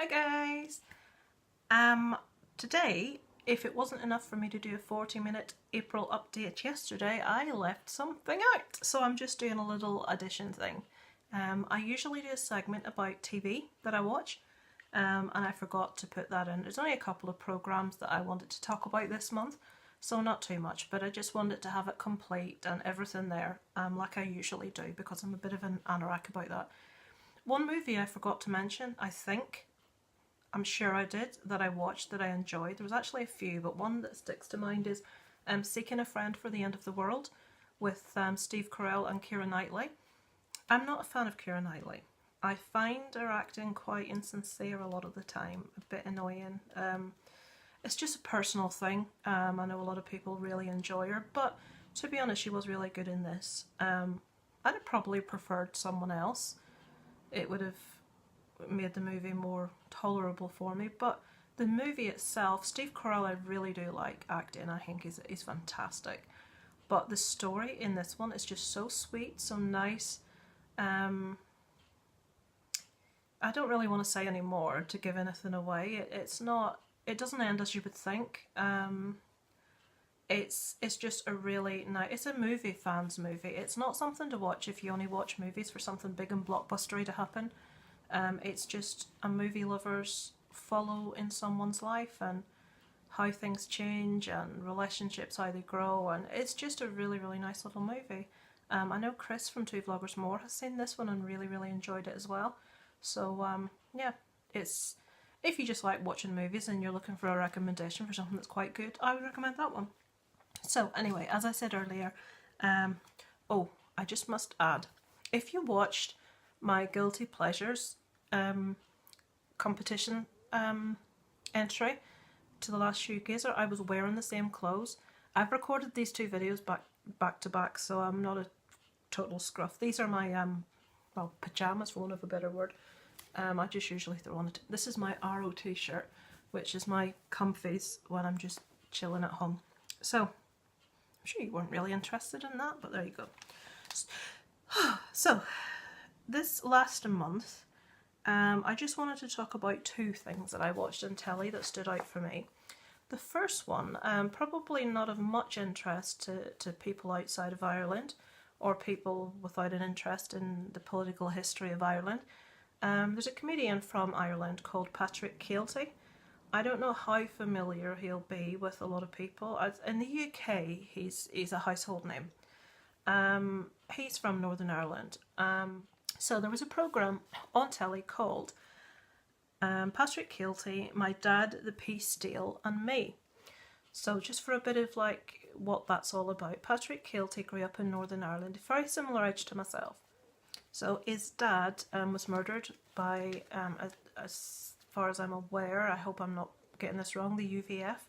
Hi guys! Today, if it wasn't enough for me to do a 40-minute April update yesterday, I left something out. So I'm just doing a little addition thing. I usually do a segment about TV that I watch, and I forgot to put that in. There's only a couple of programmes that I wanted to talk about this month, so not too much, but I just wanted to have it complete and everything there, like I usually do, because I'm a bit of an anorak about that. One movie I forgot to mention, I'm sure I did, that I watched that I enjoyed. There was actually a few, but one that sticks to mind is Seeking a Friend for the End of the World with Steve Carell and Keira Knightley. I'm not a fan of Keira Knightley. I find her acting quite insincere a lot of the time, a bit annoying. It's just a personal thing. I know a lot of people really enjoy her, but to be honest, she was really good in this. I'd have probably preferred someone else. It would have made the movie more tolerable for me, but the movie itself, Steve Carell, I really do like acting. I think he's fantastic, but the story in this one is just so sweet, so nice. I don't really want to say any more to give anything away. It doesn't end as you would think. It's just a really nice, it's a movie fans movie. It's not something to watch if you only watch movies for something big and blockbustery to happen. It's just a movie lovers follow in someone's life and how things change and relationships, how they grow, and it's just a really, really nice little movie. I know Chris from Two Vloggers More has seen this one and really, really enjoyed it as well. So yeah, it's, if you just like watching movies and you're looking for a recommendation for something that's quite good, I would recommend that one. So anyway, as I said earlier, oh, I just must add, if you watched my Guilty Pleasures competition entry to the last shoegazer, I was wearing the same clothes. I've recorded these two videos back to back, so I'm not a total scruff. These are my well, pajamas, for want of a better word. I just usually throw on this is my RO t-shirt, which is my comfies when I'm just chilling at home. So I'm sure you weren't really interested in that, but there you go. So this last month, I just wanted to talk about two things that I watched on telly that stood out for me. The first one, probably not of much interest to people outside of Ireland or people without an interest in the political history of Ireland. There's a comedian from Ireland called Patrick Kielty. I don't know how familiar he'll be with a lot of people. In the UK, he's a household name. He's from Northern Ireland. So there was a programme on telly called Patrick Kielty, My Dad, the Peace Deal and Me. So just for a bit of like what that's all about, Patrick Kielty grew up in Northern Ireland, very similar age to myself. So his dad was murdered by, as far as I'm aware, I hope I'm not getting this wrong, the UVF,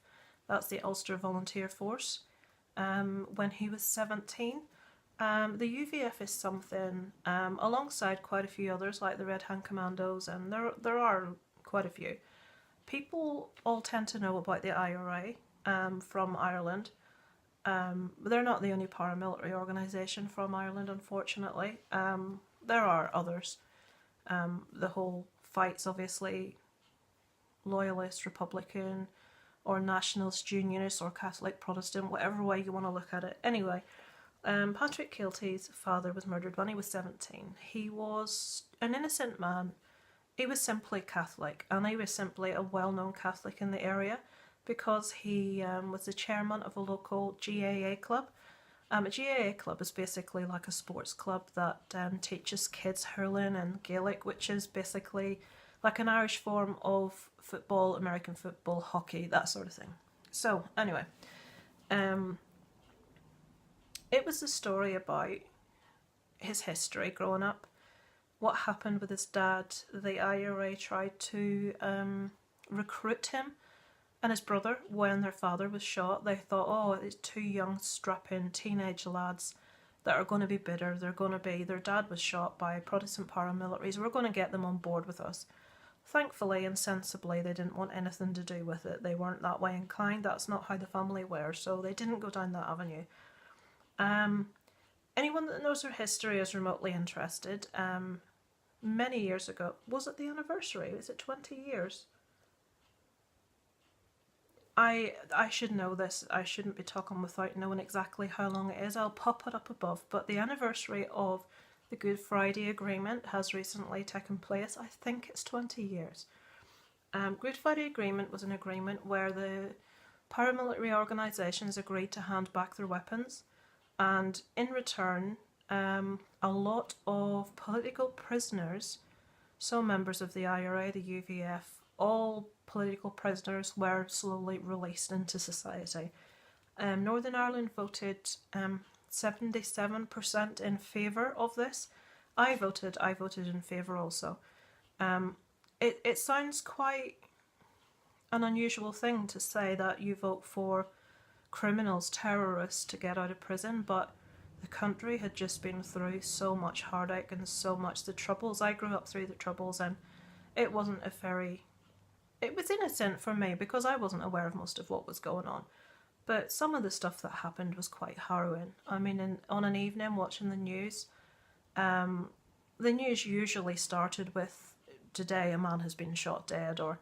that's the Ulster Volunteer Force, when he was 17. The UVF is something, alongside quite a few others like the Red Hand Commandos, and there are quite a few. People all tend to know about the IRA from Ireland. They're not the only paramilitary organisation from Ireland, unfortunately. There are others. The whole fight's obviously loyalist, Republican, or nationalist, unionist, or Catholic, Protestant, whatever way you want to look at it. Anyway, Patrick Kielty's father was murdered when he was 17. He was an innocent man. He was simply Catholic, and he was simply a well-known Catholic in the area because he was the chairman of a local GAA club. A GAA club is basically like a sports club that teaches kids hurling and Gaelic, which is basically like an Irish form of football, American football, hockey, that sort of thing. So anyway, it was a story about his history growing up, what happened with his dad. The IRA tried to recruit him and his brother when their father was shot. They thought, oh, it's two young strapping teenage lads that are going to be bitter. Their dad was shot by Protestant paramilitaries. We're going to get them on board with us. Thankfully and sensibly, they didn't want anything to do with it. They weren't that way inclined. That's not how the family were, so they didn't go down that avenue. Anyone that knows her history is remotely interested many years ago. Was it the anniversary? Is it 20 years? I should know this. I shouldn't be talking without knowing exactly how long it is. I'll pop it up above. But the anniversary of the Good Friday Agreement has recently taken place. I think it's 20 years. Good Friday Agreement was an agreement where the paramilitary organisations agreed to hand back their weapons, and in return, a lot of political prisoners, so members of the IRA, the UVF, all political prisoners were slowly released into society. Northern Ireland voted 77% in favour of this. I voted in favour also. It sounds quite an unusual thing to say that you vote for criminals, terrorists to get out of prison, but the country had just been through so much heartache and so much the troubles. I grew up through the troubles, and it wasn't a very... It was innocent for me because I wasn't aware of most of what was going on. But some of the stuff that happened was quite harrowing. I mean, on an evening watching the news usually started with, today a man has been shot dead, or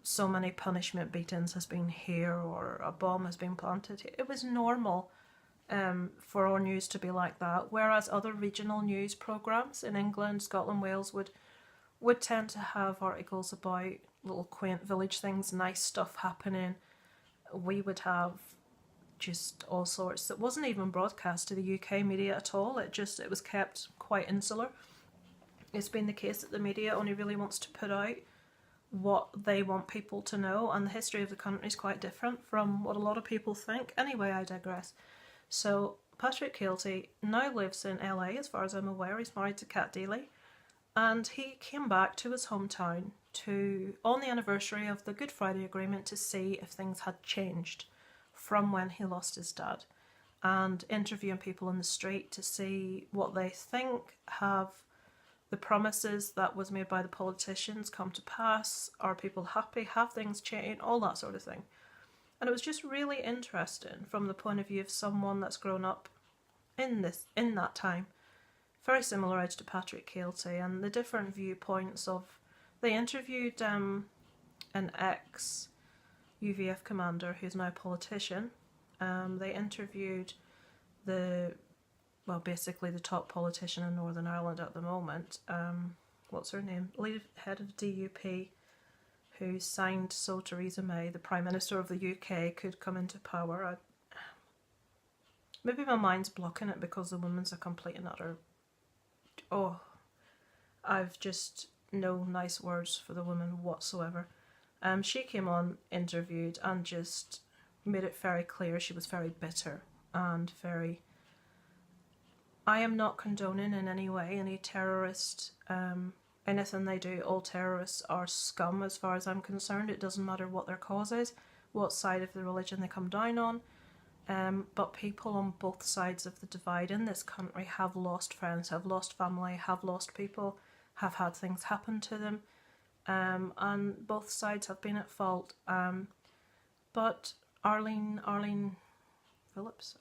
so many punishment beatings has been here, or a bomb has been planted here. It was normal for our news to be like that, whereas other regional news programmes in England, Scotland, Wales would tend to have articles about little quaint village things, nice stuff happening. We would have just all sorts that wasn't even broadcast to the UK media at all. It was kept quite insular. It's been the case that the media only really wants to put out what they want people to know, and the history of the country is quite different from what a lot of people think. Anyway, I digress. So Patrick Kielty now lives in LA, as far as I'm aware. He's married to Kat Deely, and he came back to his hometown on the anniversary of the Good Friday Agreement, to see if things had changed from when he lost his dad, and interviewing people in the street to see what they think. Have the promises that was made by the politicians come to pass? Are people happy? Have things changed? All that sort of thing. And it was just really interesting from the point of view of someone that's grown up in that time. Very similar age to Patrick Kielty, and the different viewpoints of... They interviewed an ex-UVF commander who's now a politician. They interviewed basically the top politician in Northern Ireland at the moment. What's her name? Head of DUP, who signed so Theresa May, the Prime Minister of the UK, could come into power. Maybe my mind's blocking it because the woman's a complete and utter... Oh, I've just no nice words for the woman whatsoever. She came on, interviewed, and just made it very clear she was very bitter and very... I am not condoning in any way any terrorist, anything they do. All terrorists are scum as far as I'm concerned. It doesn't matter what their cause is, what side of the religion they come down on. But people on both sides of the divide in this country have lost friends, have lost family, have lost people, have had things happen to them, and both sides have been at fault. But Arlene Phillips,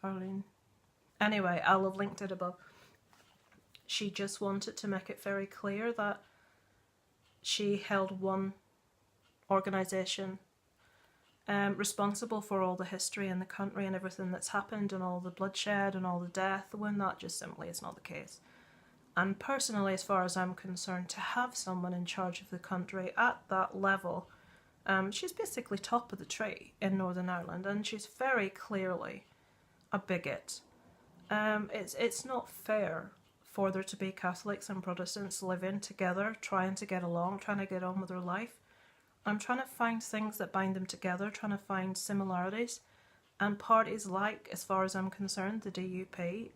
anyway, I'll have linked it above. She just wanted to make it very clear that she held one organisation responsible for all the history in the country and everything that's happened and all the bloodshed and all the death, when that just simply is not the case. And personally, as far as I'm concerned, to have someone in charge of the country at that level, she's basically top of the tree in Northern Ireland, and she's very clearly a bigot. It's not fair for there to be Catholics and Protestants living together, trying to get along, trying to get on with their life. I'm trying to find things that bind them together, trying to find similarities. And parties like, as far as I'm concerned, the DUP,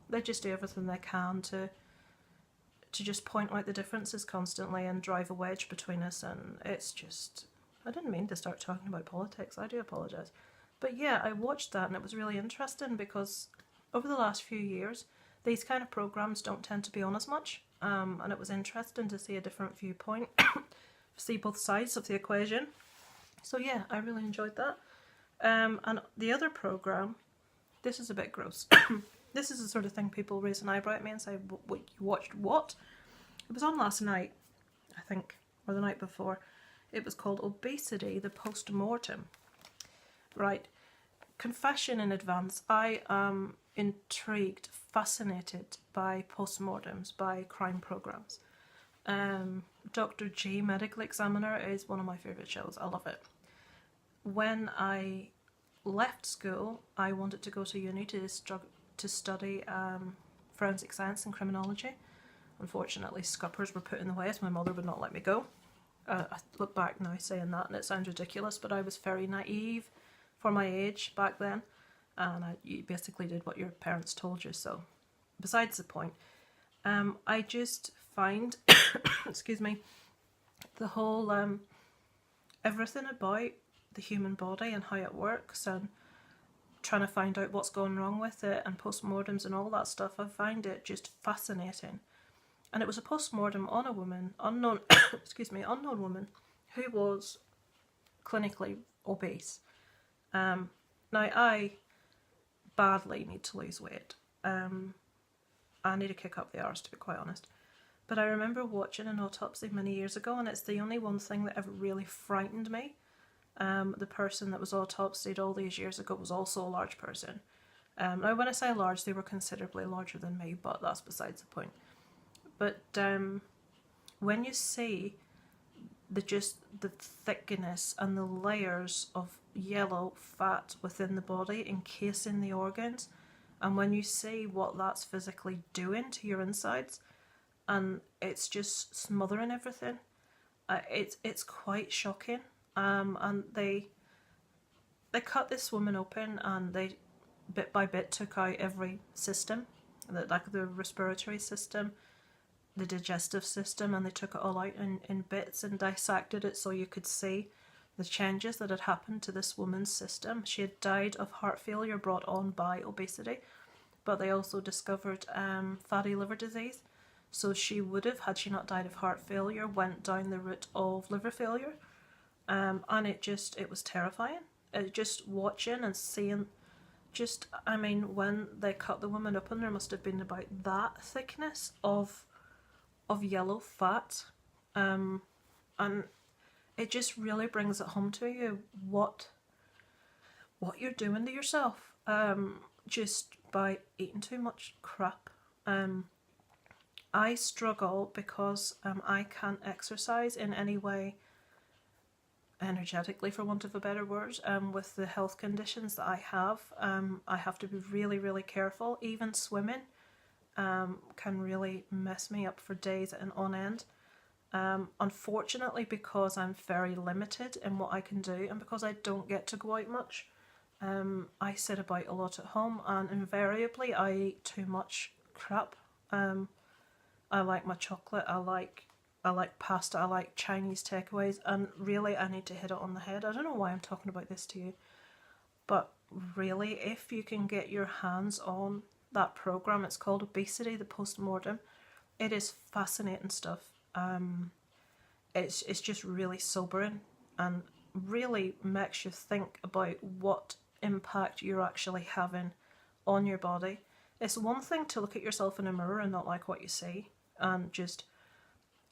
they just do everything they can to just point out the differences constantly and drive a wedge between us. And it's just... I didn't mean to start talking about politics. I do apologise. But yeah, I watched that and it was really interesting because over the last few years, these kind of programmes don't tend to be on as much. And it was interesting to see a different viewpoint, see both sides of the equation. So yeah, I really enjoyed that. And the other programme, this is a bit gross. This is the sort of thing people raise an eyebrow at me and say, "What, you watched what?" It was on last night, I think, or the night before. It was called Obesity, the Post-Mortem. Right. Confession in advance, I am intrigued, fascinated by postmortems, by crime programs. Dr. G, Medical Examiner, is one of my favourite shows. I love it. When I left school, I wanted to go to uni to study forensic science and criminology. Unfortunately, scuppers were put in the way, so my mother would not let me go. I look back now saying that and it sounds ridiculous, but I was very naive for my age back then, and you basically did what your parents told you. So besides the point, I just find excuse me, the whole everything about the human body and how it works and trying to find out what's going wrong with it and postmortems and all that stuff, I find it just fascinating. And it was a postmortem on a woman, unknown unknown woman, who was clinically obese. Now, I badly need to lose weight. I need to kick up the arse, to be quite honest. But I remember watching an autopsy many years ago, and it's the only one thing that ever really frightened me. The person that was autopsied all these years ago was also a large person. Now, when I say large, they were considerably larger than me, but that's besides the point. But when you see the thickness and the layers of yellow fat within the body encasing the organs, and when you see what that's physically doing to your insides, and it's just smothering everything, it's quite shocking. And they cut this woman open, and they bit by bit took out every system, like the respiratory system, the digestive system, and they took it all out in bits and dissected it so you could see the changes that had happened to this woman's system. She had died of heart failure brought on by obesity, but they also discovered fatty liver disease. So she would have, had she not died of heart failure, went down the route of liver failure. And it was terrifying. Just watching and seeing, when they cut the woman open, there must have been about that thickness of yellow fat, and it just really brings it home to you what you're doing to yourself, just by eating too much crap. I struggle because I can't exercise in any way energetically, for want of a better word, with the health conditions that I have to be really, really careful. Even swimming can really mess me up for days and on end. Unfortunately, because I'm very limited in what I can do, and because I don't get to go out much, I sit about a lot at home, and invariably I eat too much crap. I like my chocolate, I like pasta, I like Chinese takeaways, and really I need to hit it on the head. I don't know why I'm talking about this to you, but really, if you can get your hands on that program, it's called Obesity, the Post-Mortem. It is fascinating stuff. It's just really sobering and really makes you think about what impact you're actually having on your body. It's one thing to look at yourself in a mirror and not like what you see, and just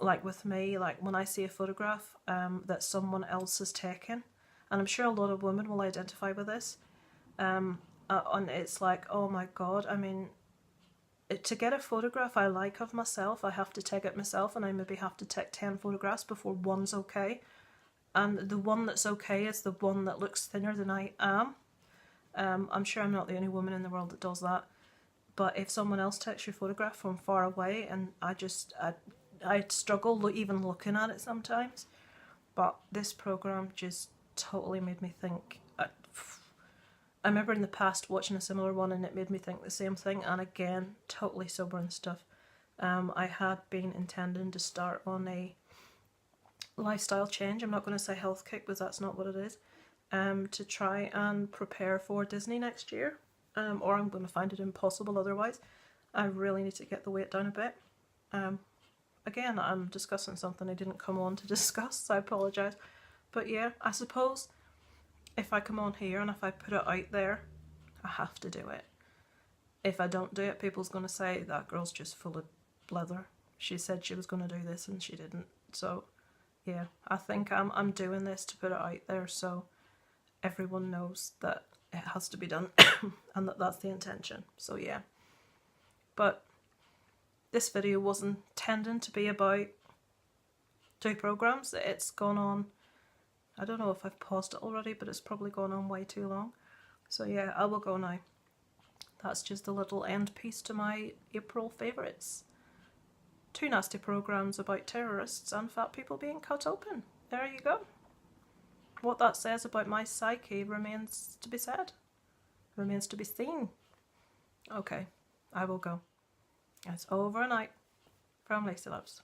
like with me, like when I see a photograph that someone else has taken, and I'm sure a lot of women will identify with this, and it's like, oh my god, to get a photograph I like of myself, I have to take it myself, and I maybe have to take 10 photographs before one's okay. And the one that's okay is the one that looks thinner than I am. I'm sure I'm not the only woman in the world that does that. But if someone else takes your photograph from far away, and I struggle even looking at it sometimes. But this program just totally made me think. I remember in the past watching a similar one, and it made me think the same thing, and again, totally sobering stuff. I had been intending to start on a lifestyle change. I'm not going to say health kick, because that's not what it is. To try and prepare for Disney next year, or I'm going to find it impossible otherwise. I really need to get the weight down a bit. Again, I'm discussing something I didn't come on to discuss, so I apologise. But yeah, I suppose if I come on here and if I put it out there, I have to do it. If I don't do it, people's going to say, that girl's just full of blether. she said she was going to do this and she didn't. So yeah, I think I'm doing this to put it out there so everyone knows that it has to be done and that that's the intention. So yeah, but this video wasn't intending to be about 2 programs. It's gone on, I don't know if I've paused it already, but it's probably gone on way too long. So yeah, I will go now. That's just a little end piece to my April favourites. 2 nasty programs about terrorists and fat people being cut open. There you go. What that says about my psyche remains to be said. Remains to be seen. Okay, I will go. It's over and out from Lacey Loves.